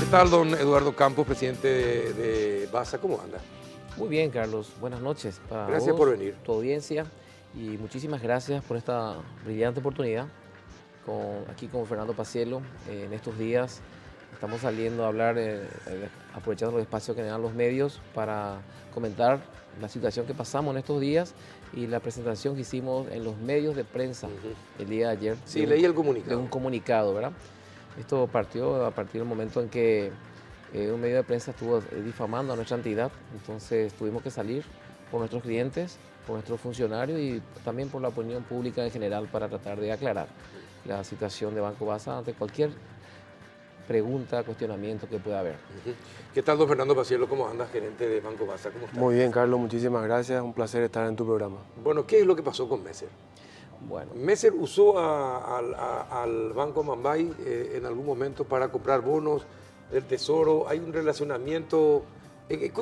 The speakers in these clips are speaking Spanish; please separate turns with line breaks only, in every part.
tal, don Eduardo Campos, presidente de BASA? ¿Cómo anda?
Muy bien, Carlos. Buenas noches para
Gracias
vos,
por venir.
tu audiencia, y muchísimas gracias por esta brillante oportunidad aquí con Fernando Paciello. En estos días estamos saliendo a hablar, aprovechando los espacios que nos dan los medios para comentar la situación que pasamos en estos días y la presentación que hicimos en los medios de prensa el día de ayer.
Sí, leí el comunicado.
De un comunicado, ¿verdad? Esto partió a partir del momento en que un medio de prensa estuvo difamando a nuestra entidad, entonces tuvimos que salir por nuestros clientes, por nuestros funcionarios y también por la opinión pública en general para tratar de aclarar la situación de Banco BASA ante cualquier pregunta, cuestionamiento que pueda haber.
¿Qué tal, don Fernando Paciello? ¿Cómo anda, gerente de Banco BASA? ¿Cómo está?
Muy bien, Carlos, muchísimas gracias. Un placer estar en tu programa.
Bueno, ¿qué es lo que pasó con Messer?
Bueno,
Messer usó al Banco Mambay en algún momento para comprar bonos del Tesoro. Hay un relacionamiento.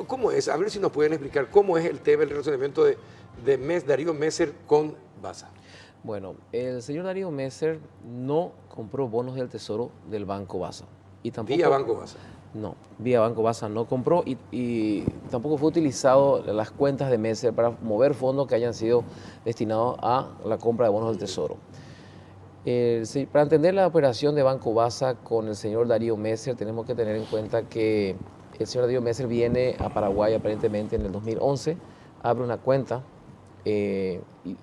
¿Cómo es? A ver si nos pueden explicar cómo es el tema, el relacionamiento de Darío Messer con BASA.
Bueno, el señor Darío Messer no compró bonos del Tesoro del Banco BASA. Y tampoco,
¿Vía Banco BASA?
No, vía Banco BASA no compró y tampoco fue utilizado las cuentas de Messer para mover fondos que hayan sido destinados a la compra de bonos del Tesoro. Para entender la operación de Banco BASA con el señor Darío Messer, tenemos que tener en cuenta que el señor Darío Messer viene a Paraguay aparentemente en el 2011, abre una cuenta en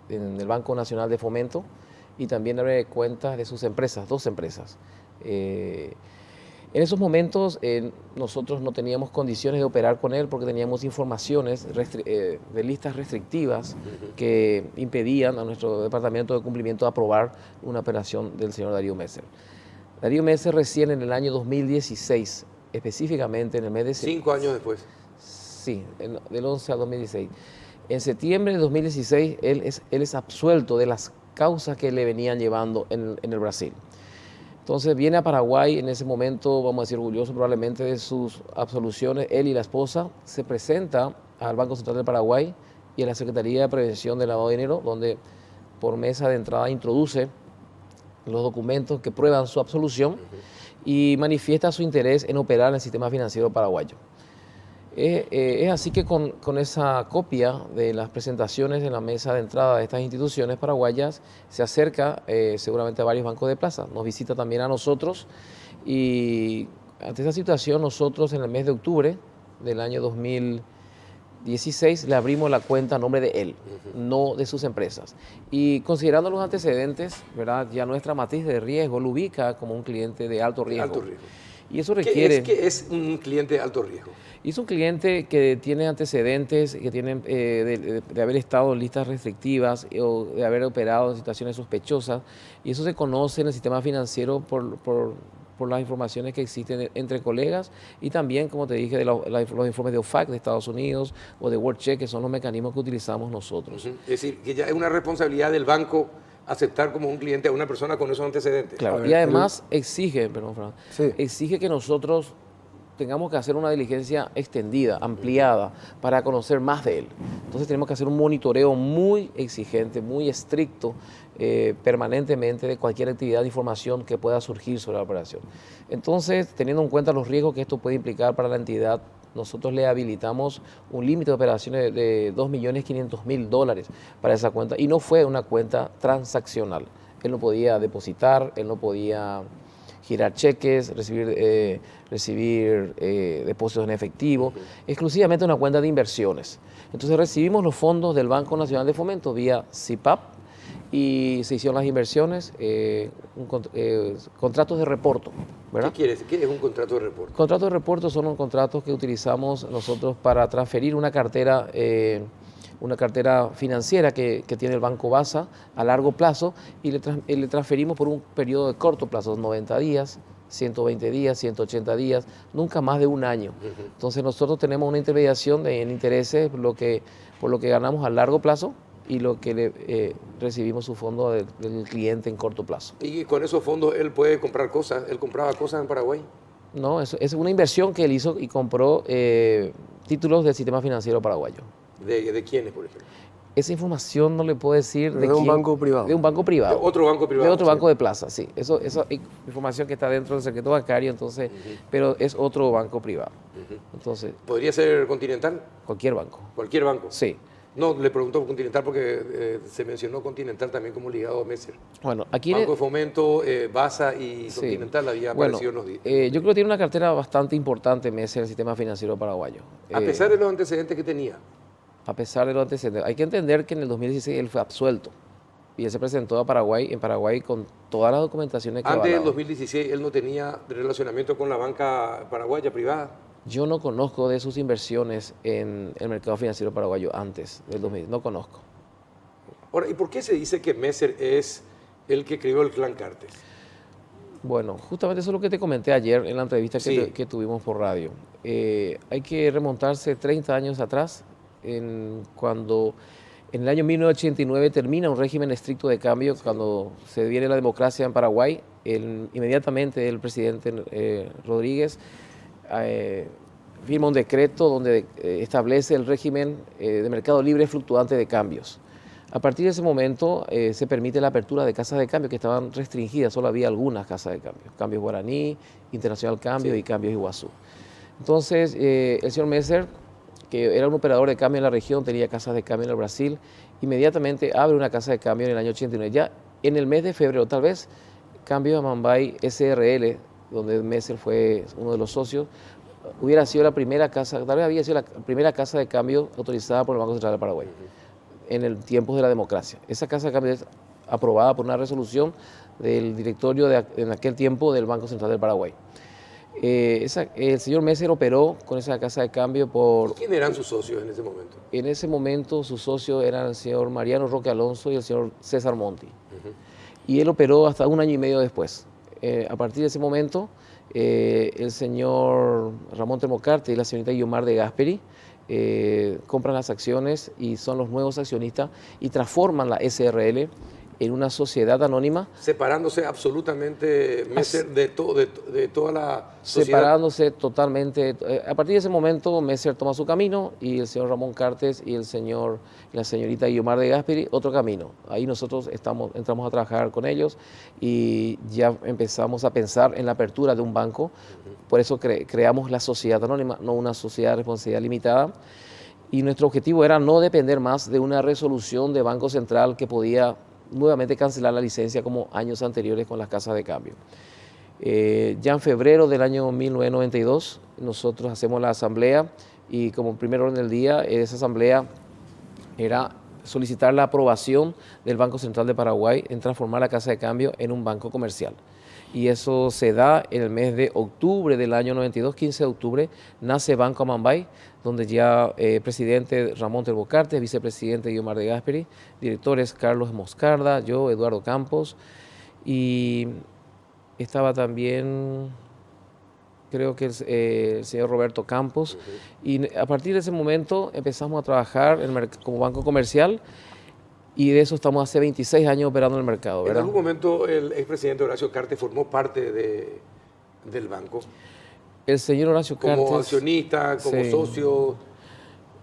el Banco Nacional de Fomento y también abre cuentas de sus empresas, dos empresas. En esos momentos nosotros no teníamos condiciones de operar con él porque teníamos informaciones de listas restrictivas que impedían a nuestro departamento de cumplimiento aprobar una operación del señor Darío Messer. Darío Messer recién en el año 2016, específicamente en el mes de...
5 años después.
Sí, del 11 al 2016. En septiembre de 2016 él es absuelto de las causas que le venían llevando en el Brasil. Entonces viene a Paraguay, en ese momento, vamos a decir, orgulloso probablemente de sus absoluciones, él y la esposa, se presenta al Banco Central de Paraguay y a la Secretaría de Prevención del Lavado de Dinero, donde por mesa de entrada introduce los documentos que prueban su absolución y manifiesta su interés en operar en el sistema financiero paraguayo. Es así que con esa copia de las presentaciones en la mesa de entrada de estas instituciones paraguayas se acerca seguramente a varios bancos de plaza, nos visita también a nosotros y ante esa situación nosotros en el mes de octubre del año 2016 le abrimos la cuenta a nombre de él, no de sus empresas. Y considerando los antecedentes, ¿verdad? Ya nuestra matriz de riesgo lo ubica como un cliente de alto riesgo.
Alto riesgo.
Y eso requiere...
¿Qué es un cliente de alto riesgo?
Es un cliente que tiene antecedentes, que tiene de haber estado en listas restrictivas o de haber operado en situaciones sospechosas, y eso se conoce en el sistema financiero por las informaciones que existen entre colegas y también, como te dije, de los informes de OFAC de Estados Unidos o de WorldCheck, que son los mecanismos que utilizamos nosotros.
Es decir, que ya es una responsabilidad del banco aceptar como un cliente a una persona con esos antecedentes.
Claro, y además exige, perdón, Fernando, exige que nosotros tengamos que hacer una diligencia extendida, ampliada, para conocer más de él. Entonces tenemos que hacer un monitoreo muy exigente, muy estricto, permanentemente de cualquier actividad de información que pueda surgir sobre la operación. Entonces, teniendo en cuenta los riesgos que esto puede implicar para la entidad, nosotros le habilitamos un límite de operaciones de $2.500.000 para esa cuenta y no fue una cuenta transaccional. Él no podía depositar, él no podía girar cheques, recibir depósitos en efectivo, exclusivamente una cuenta de inversiones. Entonces recibimos los fondos del Banco Nacional de Fomento vía CIPAP y se hicieron las inversiones, contratos de reporto, ¿verdad?
¿Qué quiere decir? ¿Qué es un contrato de reporto?
Contratos de reporto son los contratos que utilizamos nosotros para transferir una cartera financiera que tiene el Banco BASA a largo plazo y le transferimos por un periodo de corto plazo, 90 días, 120 días, 180 días, nunca más de un año. Entonces nosotros tenemos una intermediación en intereses por lo que ganamos a largo plazo y lo que recibimos su fondo del cliente en corto plazo.
¿Y con esos fondos él puede comprar cosas? ¿Él compraba cosas en Paraguay?
No, es una inversión que él hizo y compró títulos del sistema financiero paraguayo.
¿De quiénes, por ejemplo?
Esa información no le puedo decir
de un banco privado.
De un banco privado.
De otro banco privado.
De otro
sí.
banco de plaza, sí. Eso es información que está dentro del secreto bancario, entonces, pero es otro banco privado. Entonces,
¿Podría ser Continental?
cualquier banco.
Cualquier banco.
Sí.
No, le pregunto por Continental porque se mencionó Continental también como ligado a Messer.
Bueno, aquí
Banco de Fomento, Basa y
Sí.
Continental había
Bueno,
aparecido en los
yo creo que tiene una cartera bastante importante Messer en el sistema financiero paraguayo.
a pesar de los antecedentes que tenía.
A pesar de los antecedentes. Hay que entender que en el 2016 él fue absuelto y él se presentó a Paraguay, en Paraguay con todas las documentaciones que
Antes del
avalaban.
2016 él no tenía relacionamiento con la banca paraguaya privada.
Yo no conozco de sus inversiones en el mercado financiero paraguayo antes del 2000, no conozco.
Ahora, ¿y por qué se dice que Messer es el que creó el clan Cartes?
Bueno, justamente eso es lo que te comenté ayer en la entrevista
Sí.
que tuvimos por radio. Hay que remontarse 30 años atrás, cuando en el año 1989 termina un régimen estricto de cambio, cuando se viene la democracia en Paraguay, inmediatamente el presidente Rodríguez firma un decreto donde establece el régimen de mercado libre fluctuante de cambios. A partir de ese momento se permite la apertura de casas de cambio que estaban restringidas, solo había algunas casas de cambio, Cambios Guaraní, Internacional Cambio
Sí.
y Cambios Iguazú. Entonces el señor Messer, que era un operador de cambio en la región, tenía casas de cambio en el Brasil, inmediatamente abre una casa de cambio en el año 89. Ya en el mes de febrero, tal vez, Cambio Amambay SRL, donde Messer fue uno de los socios, hubiera sido la primera casa, tal vez había sido la primera casa de cambio autorizada por el Banco Central de Paraguay, en el tiempo de la democracia. Esa casa de cambio es aprobada por una resolución del directorio en aquel tiempo del Banco Central del Paraguay. El señor Messer operó con esa casa de cambio
¿Quién eran sus socios en ese momento?
en ese momento sus socios eran el señor Mariano Roque Alonso y el señor César Monti. Y él operó hasta un año y medio después. A partir de ese momento, el señor Ramón Termocarte y la señorita Guiomar de Gasperi compran las acciones y son los nuevos accionistas y transforman la SRL en una sociedad anónima,
Separándose absolutamente Messer de toda la sociedad.
separándose totalmente. A partir de ese momento, Messer toma su camino y el señor Ramón Cartes y la señorita Guiomar de Gasperi otro camino. Ahí nosotros entramos a trabajar con ellos y ya empezamos a pensar en la apertura de un banco. Por eso creamos la sociedad anónima, no una sociedad de responsabilidad limitada. Y nuestro objetivo era no depender más de una resolución de Banco Central que podía nuevamente cancelar la licencia como años anteriores con las casas de cambio. Ya en febrero del año 1992 nosotros hacemos la asamblea y como primer orden del día esa asamblea era solicitar la aprobación del Banco Central de Paraguay en transformar la casa de cambio en un banco comercial. Y eso se da en el mes de octubre del año 92, 15 de octubre, nace Banco Amambay, donde ya presidente Ramón Termocarte, vicepresidente Guiomar de Gasperi, directores Carlos Moscarda, yo, Eduardo Campos, y estaba también, creo que el señor Roberto Campos, y a partir de ese momento empezamos a trabajar como banco comercial, y de eso estamos hace 26 años operando en el mercado,
En
¿verdad?
algún momento el expresidente Horacio Cartes formó parte del banco,
El señor Horacio
como
Cartes...
accionista, como
Sí.
socio.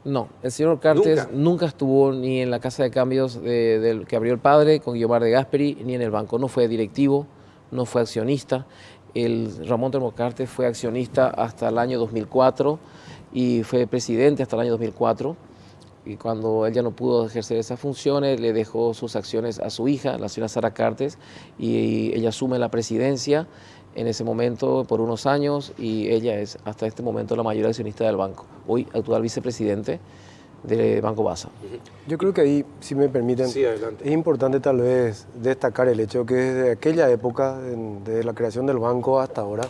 No, el señor Cartes
¿Nunca?
nunca estuvo ni en la casa de cambios del que abrió el padre con Guiomar de Gasperi, ni en el banco. No fue directivo, no fue accionista. El Ramón Termocarte fue accionista hasta el año 2004 y fue presidente hasta el año 2004. Y cuando él ya no pudo ejercer esas funciones, le dejó sus acciones a su hija, la señora Sara Cartes, y ella asume la presidencia en ese momento por unos años y ella es hasta este momento la mayor accionista del banco, hoy actual vicepresidente del Banco Basa.
Yo creo que ahí, si me permiten,
Sí, adelante.
es importante tal vez destacar el hecho que desde aquella época, desde la creación del banco hasta ahora,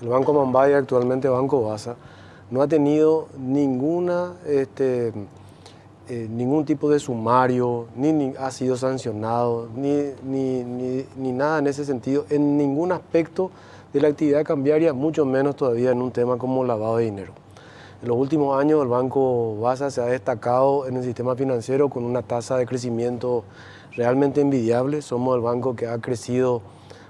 el Banco Amambay, actualmente Banco Basa, no ha tenido ningún tipo de sumario, ni ha sido sancionado, ni nada en ese sentido, en ningún aspecto de la actividad cambiaria, mucho menos todavía en un tema como lavado de dinero. En los últimos años el Banco Basa se ha destacado en el sistema financiero con una tasa de crecimiento realmente envidiable. Somos el banco que ha crecido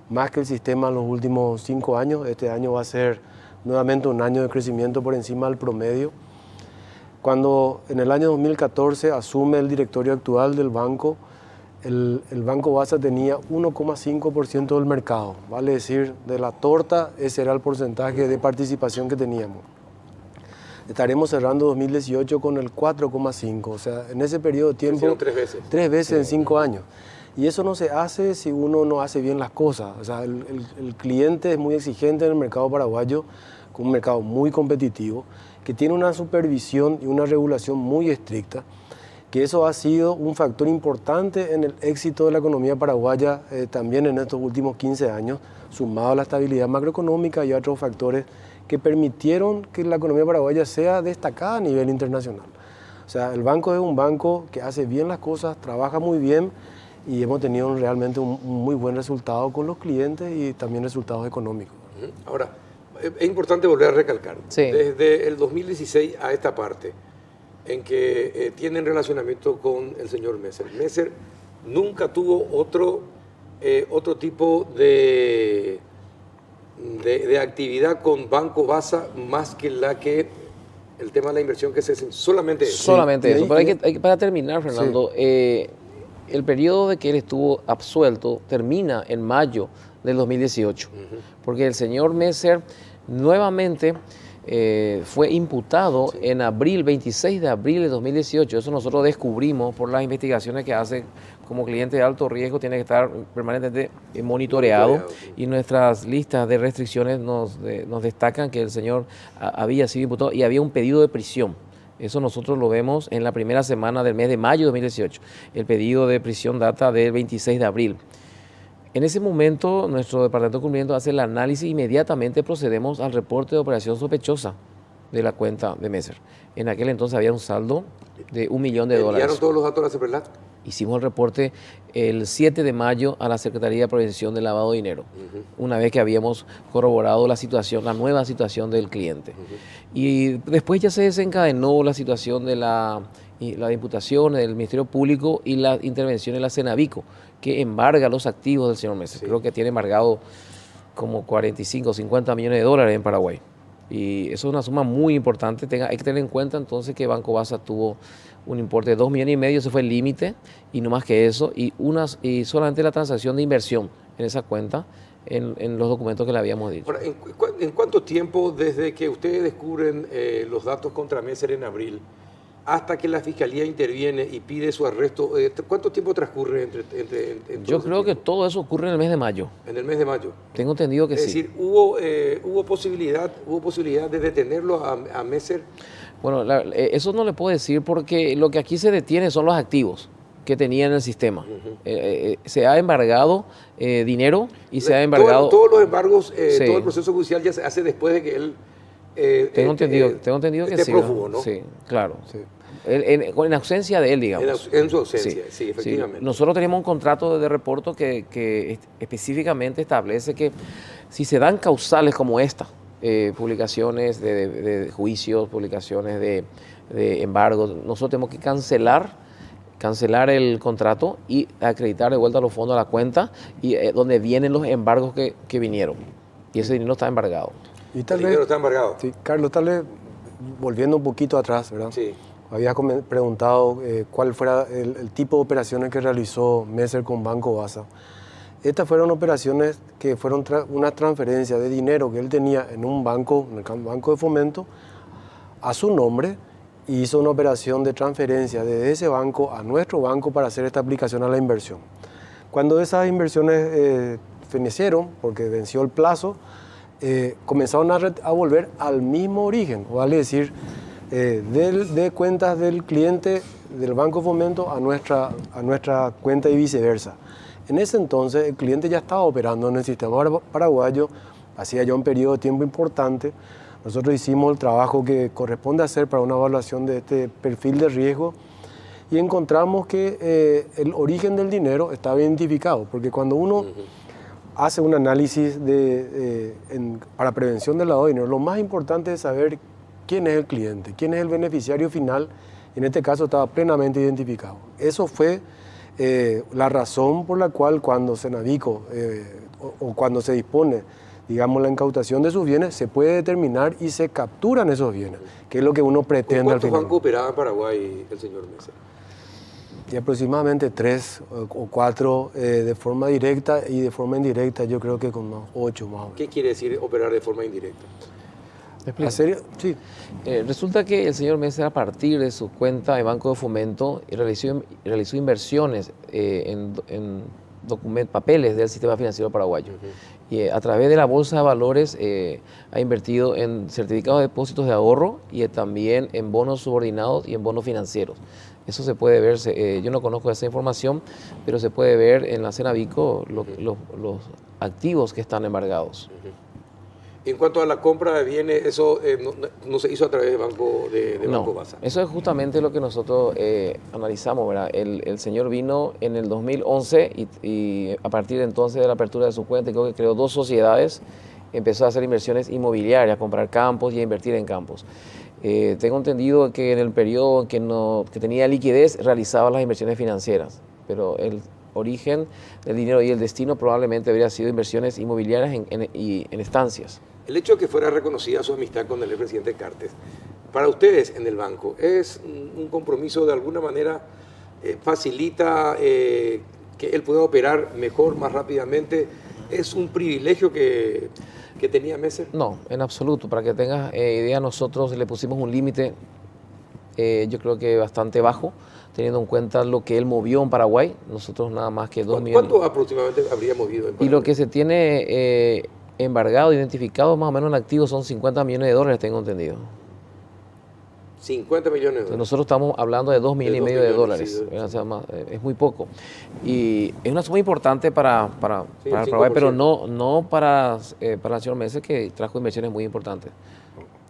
más que el sistema en los últimos 5 años. Este año va a ser nuevamente un año de crecimiento por encima del promedio. Cuando en el año 2014 asume el directorio actual del banco, el Banco Basa tenía 1,5% del mercado, vale decir, de la torta, ese era el porcentaje de participación que teníamos. Estaremos cerrando 2018 con el 4,5%, o sea, en ese periodo de tiempo...
Hicieron 3 veces.
3 veces en 5 años. Y eso no se hace si uno no hace bien las cosas. O sea, el cliente es muy exigente en el mercado paraguayo, con un mercado muy competitivo, que tiene una supervisión y una regulación muy estricta, que eso ha sido un factor importante en el éxito de la economía paraguaya también en estos últimos 15 años, sumado a la estabilidad macroeconómica y a otros factores que permitieron que la economía paraguaya sea destacada a nivel internacional. O sea, el banco es un banco que hace bien las cosas, trabaja muy bien y hemos tenido realmente un muy buen resultado con los clientes y también resultados económicos.
Ahora, es importante volver a recalcar,
Sí.
desde el 2016 a esta parte, en que tienen relacionamiento con el señor Messer. Messer nunca tuvo otro tipo de actividad con Banco Basa más que el tema de la inversión que se hace solamente eso.
Solamente
Sí,
eso.
y
Pero
ahí-
para terminar, Fernando, el periodo de que él estuvo absuelto termina en mayo del 2018, porque el señor Messer nuevamente fue imputado en abril, 26 de abril de 2018. Eso nosotros descubrimos por las investigaciones que hace como cliente de alto riesgo, tiene que estar permanentemente monitoreado y nuestras listas de restricciones nos destacan que el señor había sido imputado y había un pedido de prisión. Eso nosotros lo vemos en la primera semana del mes de mayo de 2018. El pedido de prisión data del 26 de abril. En ese momento, nuestro departamento de cumplimiento hace el análisis e inmediatamente procedemos al reporte de operación sospechosa de la cuenta de Messer. En aquel entonces había un saldo de $1 millón.
¿Enviaron todos los datos a la CEPRELAT?
Hicimos el reporte el 7 de mayo a la Secretaría de Prevención del Lavado de Dinero, una vez que habíamos corroborado la situación, la nueva situación del cliente. Y después ya se desencadenó la situación de la imputación del Ministerio Público y la intervención de la Cenavico, que embarga los activos del señor Messer.
Sí.
Creo que tiene embargado como 45 o 50 millones de dólares en Paraguay. Y eso es una suma muy importante. Hay que tener en cuenta entonces que Banco Basa tuvo un importe de 2,5 millones, ese fue el límite, y no más que eso, y solamente la transacción de inversión en esa cuenta, en los documentos que le habíamos dicho.
Ahora, ¿en cuánto tiempo desde que ustedes descubren los datos contra Messer en abril hasta que la Fiscalía interviene y pide su arresto, cuánto tiempo transcurre entre
Yo creo que todo eso ocurre en el mes de mayo.
En el mes de mayo.
Tengo entendido que
Es
sí.
decir, ¿hubo posibilidad de detenerlo a Messer?
Bueno, eso no le puedo decir porque lo que aquí se detiene son los activos que tenía en el sistema. Se ha embargado dinero y se ha embargado...
Todos los embargos,
Sí.
todo el proceso judicial ya se hace después de que él...
Tengo entendido que
esté
sí.
prófugo, ¿no?
Sí, claro.
Sí.
En ausencia de él, digamos.
En su ausencia, sí, efectivamente.
Nosotros tenemos un contrato de reporto que específicamente establece que si se dan causales como esta, publicaciones de juicios, publicaciones de embargos, nosotros tenemos que cancelar el contrato y acreditar de vuelta los fondos a la cuenta y donde vienen los embargos que vinieron. Y ese dinero está embargado.
Y
El dinero está embargado.
Sí, Carlos, tal vez volviendo un poquito atrás, ¿verdad?
Sí.
Habías preguntado cuál fuera el tipo de operaciones que realizó Messer con Banco Basa. Estas fueron operaciones que fueron una transferencia de dinero que él tenía en un banco, en el Banco de Fomento, a su nombre, y hizo una operación de transferencia de ese banco a nuestro banco para hacer esta aplicación a la inversión. Cuando esas inversiones fenecieron, porque venció el plazo, comenzaron a volver al mismo origen, o vale decir, de cuentas del cliente del Banco de Fomento a nuestra cuenta y viceversa. En ese entonces el cliente ya estaba operando en el sistema paraguayo, hacía ya un periodo de tiempo importante. Nosotros hicimos el trabajo que corresponde hacer para una evaluación de este perfil de riesgo y encontramos que el origen del dinero estaba identificado, porque cuando uno hace un análisis para prevención del lavado de dinero, lo más importante es saber quién es el cliente, quién es el beneficiario final, y en este caso estaba plenamente identificado. Eso fue la razón por la cual cuando Cenavico o cuando se dispone digamos, la incautación de sus bienes, se puede determinar y se capturan esos bienes, que es lo que uno pretende al
¿Cuántos
final.
bancos operaba en Paraguay el señor Mesa?
Y aproximadamente 3 o 4 de forma directa, y de forma indirecta yo creo que con unos 8 más o menos.
¿Qué quiere decir operar de forma indirecta?
Sí.
Resulta que el señor Mesa, a partir de su cuenta de Banco de Fomento, realizó inversiones en papeles del sistema financiero paraguayo. Y a través de la Bolsa de Valores ha invertido en certificados de depósitos de ahorro y también en bonos subordinados y en bonos financieros. Eso se puede ver, yo no conozco esa información, pero se puede ver en la Cenavico los activos que están embargados.
En cuanto a la compra de bienes, eso no se hizo a través de Banco Basa.
Eso es justamente lo que nosotros analizamos, ¿verdad? El señor vino en el 2011 y a partir de entonces de la apertura de su cuenta, creo que creó 2 sociedades, empezó a hacer inversiones inmobiliarias, a comprar campos y a invertir en campos. Tengo entendido que en el periodo que tenía liquidez realizaba las inversiones financieras, pero el origen del dinero y el destino probablemente habría sido inversiones inmobiliarias y en estancias.
El hecho de que fuera reconocida su amistad con el presidente Cartes, para ustedes en el banco, ¿es un compromiso de alguna manera, facilita que él pueda operar mejor, más rápidamente? ¿Es un privilegio que tenía Mesa?
No, en absoluto. Para que tengas idea, nosotros le pusimos un límite, yo creo que bastante bajo, teniendo en cuenta lo que él movió en Paraguay. Nosotros nada más que 2 millones.
¿Cuánto aproximadamente habría movido en Paraguay?
Y lo que se tiene embargado, identificado más o menos en activos son 50 millones de dólares, tengo entendido.
50 millones de dólares.
Nosotros estamos hablando de 2,5 millones de dólares.
Sí,
O sea, es muy poco. Y es una suma importante para
Sí,
Paraguay, pero
5%.
no para el señor Mesa, que trajo inversiones muy importantes.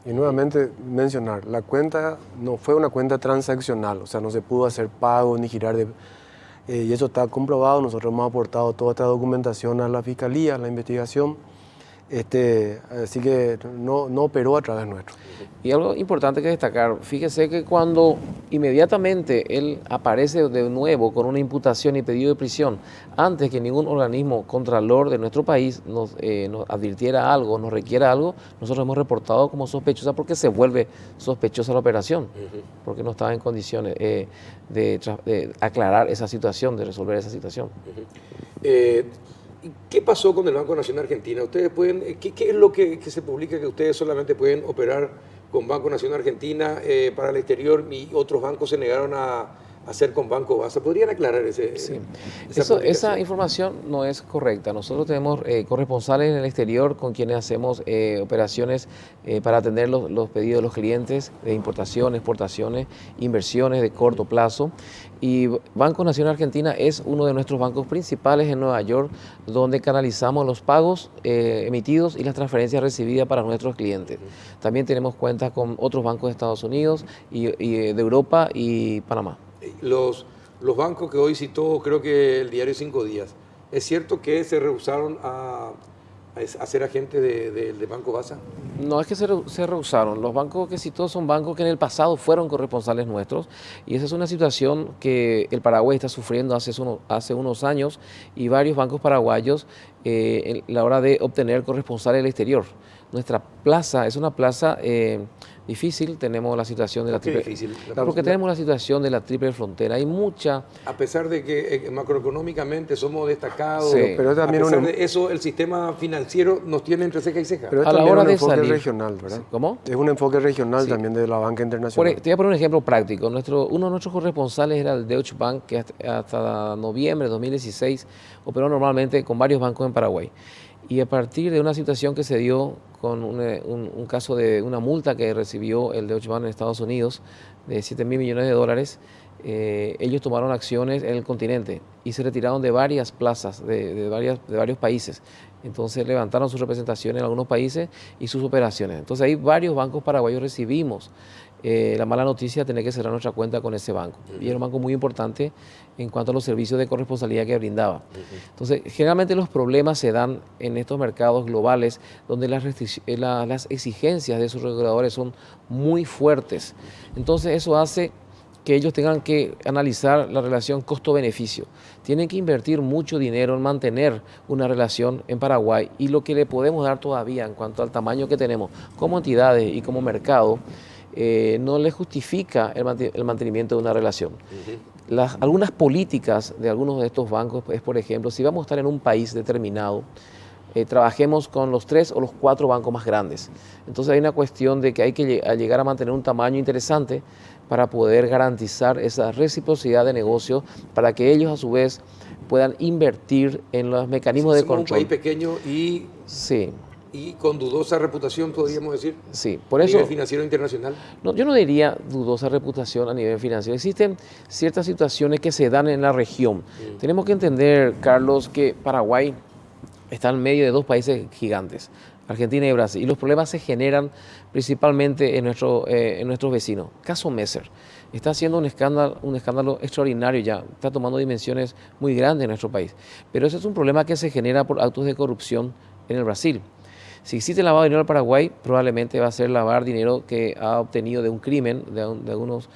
Y nuevamente mencionar, la cuenta no fue una cuenta transaccional, o sea, no se pudo hacer pago ni girar y eso está comprobado. Nosotros hemos aportado toda esta documentación a la Fiscalía, a la investigación, así que no operó a través nuestro.
Y algo importante que destacar, fíjese que cuando inmediatamente él aparece de nuevo con una imputación y pedido de prisión, antes que ningún organismo contralor de nuestro país nos advirtiera algo, nos requiera algo, nosotros hemos reportado como sospechosa porque se vuelve sospechosa la operación, porque no estaba en condiciones de aclarar esa situación, de resolver esa situación.
¿Qué pasó con el Banco Nacional Argentina? ¿Ustedes pueden, qué es lo que se publica que ustedes solamente pueden operar con Banco Nacional Argentina para el exterior y otros bancos se negaron a hacer con Banco Basa? ¿Podrían aclarar
esa información no es correcta. Nosotros tenemos corresponsales en el exterior con quienes hacemos operaciones para atender los pedidos de los clientes de importación, exportaciones, inversiones de corto plazo. Y Banco Nacional Argentina es uno de nuestros bancos principales en Nueva York, donde canalizamos los pagos emitidos y las transferencias recibidas para nuestros clientes. También tenemos cuentas con otros bancos de Estados Unidos y de Europa y Panamá.
Los bancos que hoy citó, creo que el diario 5 Días, ¿es cierto que se rehusaron a ser agentes de Banco Basa?
No es que se rehusaron. Los bancos que citó son bancos que en el pasado fueron corresponsales nuestros y esa es una situación que el Paraguay está sufriendo hace unos años y varios bancos paraguayos a la hora de obtener corresponsales del exterior. Nuestra plaza es una plaza difícil, tenemos la situación de la triple...
difícil?
Porque tenemos la situación de la triple frontera. Hay mucha...
A pesar de que macroeconómicamente somos destacados,
Sí,
pero también
a pesar de eso, el sistema financiero nos tiene entre ceja y ceja.
Pero es
A la
también
hora
un
de
enfoque
salir.
regional, ¿verdad?
¿Cómo?
Es un enfoque regional
Sí.
también de la banca internacional.
Te voy a poner un ejemplo práctico. Uno de nuestros corresponsales era el Deutsche Bank, que hasta noviembre de 2016 operó normalmente con varios bancos en Paraguay. Y a partir de una situación que se dio con un caso de una multa que recibió el Deutsche Bank en Estados Unidos de 7,000 millones de dólares, ellos tomaron acciones en el continente y se retiraron de varias plazas, de varios países. Entonces levantaron sus representaciones en algunos países y sus operaciones. Entonces ahí varios bancos paraguayos recibimos la mala noticia de tener que cerrar nuestra cuenta con ese banco. Y era un banco muy importante en cuanto a los servicios de corresponsabilidad que brindaba. Entonces, generalmente los problemas se dan en estos mercados globales donde las exigencias de sus reguladores son muy fuertes. Entonces, eso hace que ellos tengan que analizar la relación costo-beneficio. Tienen que invertir mucho dinero en mantener una relación en Paraguay, y lo que le podemos dar todavía en cuanto al tamaño que tenemos como entidades y como mercado, no le justifica el mantenimiento de una relación. Algunas políticas de algunos de estos bancos es, por ejemplo, si vamos a estar en un país determinado, trabajemos con los 3 o los 4 bancos más grandes. Entonces hay una cuestión de que hay que llegar a mantener un tamaño interesante para poder garantizar esa reciprocidad de negocio, para que ellos a su vez puedan invertir en los mecanismos de control.
Somos un país pequeño
Sí.
y con dudosa reputación, podríamos decir,
Sí, por
a
eso,
nivel financiero internacional.
no, yo no diría dudosa reputación a nivel financiero. Existen ciertas situaciones que se dan en la región. Tenemos que entender, Carlos, que Paraguay está en medio de 2 países gigantes, Argentina y Brasil, y los problemas se generan principalmente en nuestros vecinos. Caso Messer está haciendo un escándalo extraordinario ya, está tomando dimensiones muy grandes en nuestro país, pero ese es un problema que se genera por actos de corrupción en el Brasil. Si existe lavado de dinero en Paraguay, probablemente va a ser lavar dinero que ha obtenido de un crimen, de algunos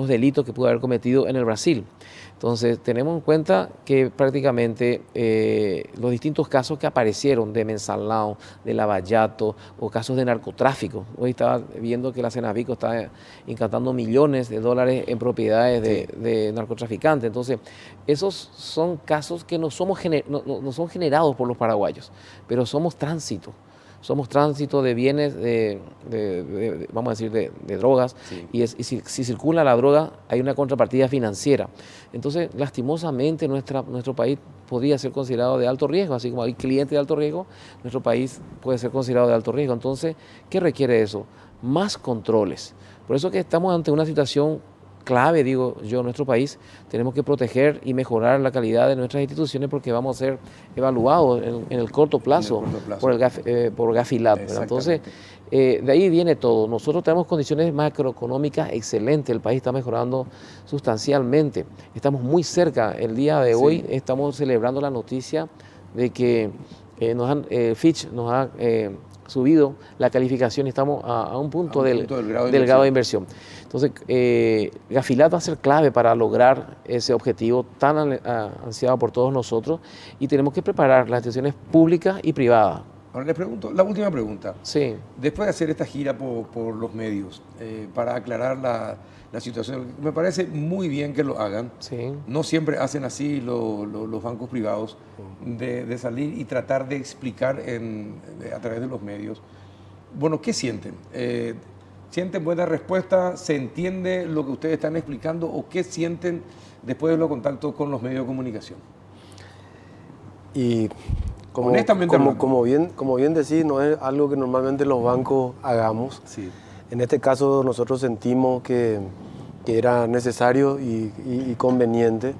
delitos que pudo haber cometido en el Brasil. Entonces, tenemos en cuenta que prácticamente los distintos casos que aparecieron de mensalao, de lavallato o casos de narcotráfico. Hoy estaba viendo que la Cenavico está incantando millones de dólares en propiedades de narcotraficantes. Entonces, esos son casos que no son generados por los paraguayos, pero somos tránsito. Somos tránsito de bienes, vamos a decir, de drogas, y si circula la droga hay una contrapartida financiera. Entonces, lastimosamente, nuestro país podría ser considerado de alto riesgo, así como hay clientes de alto riesgo, nuestro país puede ser considerado de alto riesgo. Entonces, ¿qué requiere eso? Más controles. Por eso que estamos ante una situación clave, digo yo, en nuestro país. Tenemos que proteger y mejorar la calidad de nuestras instituciones, porque vamos a ser evaluados en el corto plazo, por Gafilat. Entonces, de ahí viene todo. Nosotros tenemos condiciones macroeconómicas excelentes, el país está mejorando sustancialmente. Estamos muy cerca. El día de hoy estamos celebrando la noticia de que Fitch nos ha subido la calificación y estamos a un punto del grado de inversión. Entonces, Gafilat va a ser clave para lograr ese objetivo tan ansiado por todos nosotros, y tenemos que preparar las instituciones públicas y privadas.
Ahora les pregunto, la última pregunta.
Sí.
Después de hacer esta gira por los medios, para aclarar la situación, me parece muy bien que lo hagan.
Sí.
No siempre hacen así los bancos privados, de salir y tratar de explicar a través de los medios. Bueno, ¿qué sienten? ¿Sienten buena respuesta? ¿Se entiende lo que ustedes están explicando? ¿O qué sienten después de los contactos con los medios de comunicación?
Y
honestamente,
como bien decís, no es algo que normalmente los bancos hagamos.
Sí.
En este caso nosotros sentimos que era necesario y conveniente.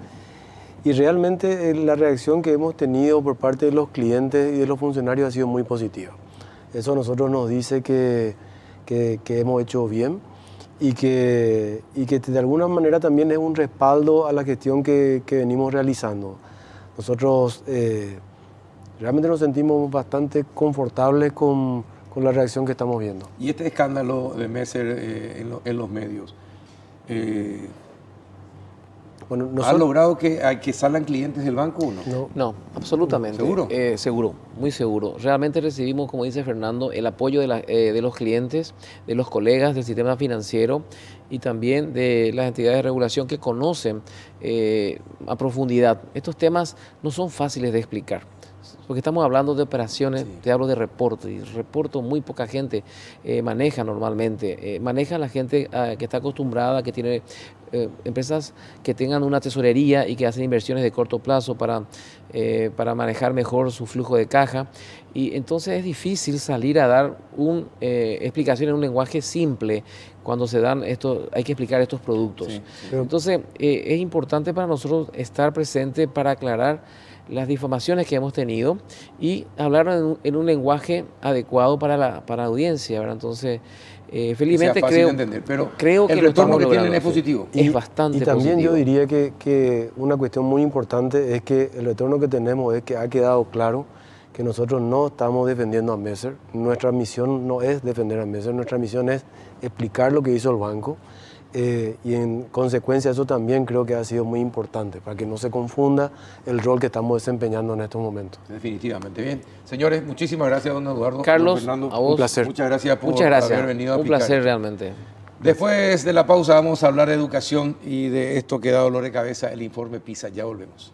Y realmente la reacción que hemos tenido por parte de los clientes y de los funcionarios ha sido muy positiva. Eso a nosotros nos dice que hemos hecho bien, y que de alguna manera también es un respaldo a la gestión que venimos realizando. Nosotros realmente nos sentimos bastante confortables con la reacción que estamos viendo.
Y este escándalo de Messer en los medios, ¿ha logrado que salgan clientes del banco o no?
No, absolutamente.
¿Seguro?
Seguro, muy seguro. Realmente recibimos, como dice Fernando, el apoyo de los clientes, de los colegas del sistema financiero y también de las entidades de regulación que conocen a profundidad. Estos temas no son fáciles de explicar, porque estamos hablando de operaciones, te hablo de reporte, y reporto muy poca gente maneja normalmente. Maneja la gente que está acostumbrada, que tiene empresas que tengan una tesorería y que hacen inversiones de corto plazo para manejar mejor su flujo de caja. Y entonces es difícil salir a dar una explicación en un lenguaje simple cuando se dan hay que explicar estos productos.
Sí.
Entonces es importante para nosotros estar presente para aclarar las difamaciones que hemos tenido y hablar en un lenguaje adecuado para la audiencia, ¿verdad? Entonces, felizmente
creo que el retorno que tienen es positivo.
Es bastante positivo.
Y también yo diría que una cuestión muy importante es que el retorno que tenemos es que ha quedado claro que nosotros no estamos defendiendo a Messer. Nuestra misión no es defender a Messer, nuestra misión es explicar lo que hizo el banco, y en consecuencia eso también creo que ha sido muy importante para que no se confunda el rol que estamos desempeñando en estos momentos.
Definitivamente. Bien. Señores, muchísimas gracias, don Eduardo.
Carlos,
don Fernando,
a vos.
Un placer.
Muchas gracias por
Muchas gracias.
haber venido a
Un
Picar.
placer realmente.
Después de la pausa vamos a hablar de educación y de esto que da dolor de cabeza, el informe PISA. Ya volvemos.